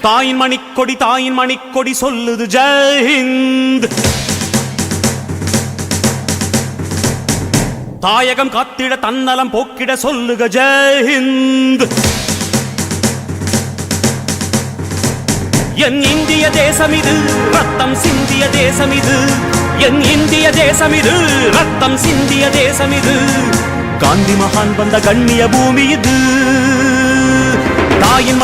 தாயின் மணிக்கொடி சொல்லுது ஜெய் ஹிந்த். தாயகம் காத்திட தன்னலம் போக்கிட சொல்லுக ஜெய் ஹிந்த். என் இந்திய தேசம் இது ரத்தம் சிந்திய தேசம் இது, என் இந்திய தேசம் இது ரத்தம் சிந்திய தேசம் இது, காந்தி மகான் வந்த கண்ணிய பூமி இது. தாயின்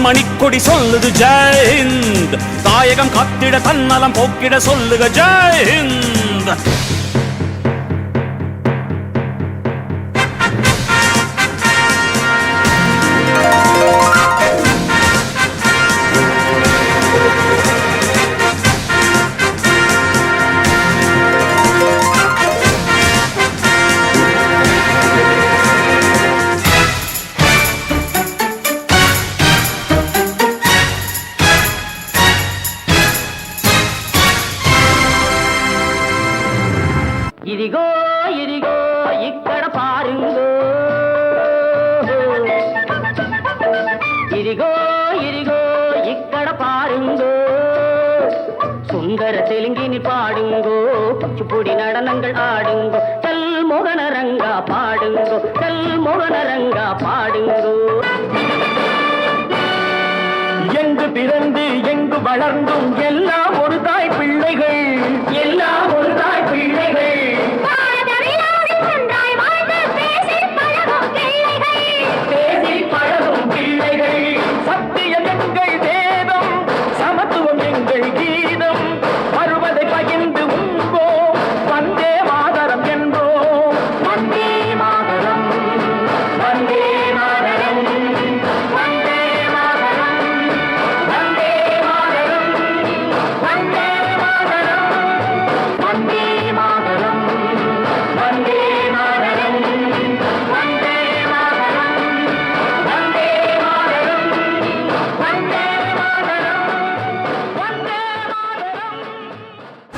மணிக்கொடி சொல்லுது ஜெய் ஹிந்த். தாயகம் காத்திட தன்னலம் போக்கிட சொல்லுக ஜெய் ஹிந்த். ఇదిగో ఇదిగో ఇక్కడ పారుంగో, ఇదిగో ఇదిగో ఇక్కడ పారుంగో, சுந்தர தெலுங்கினி பாடுங்கோ, குச்சிப்புடி நடனங்கள் ஆடுங்கோ, கல் மோகனரங்கா பாடுங்கோ, கல் மோகனரங்கா பாடுங்கோ. எங்கு பிறந்து எங்கு வளர்ந்தும் எல்லாம் ஒரு தாய் பிள்ளைகள், எல்லாம் ஒரு தாய் பிள்ளைகள்,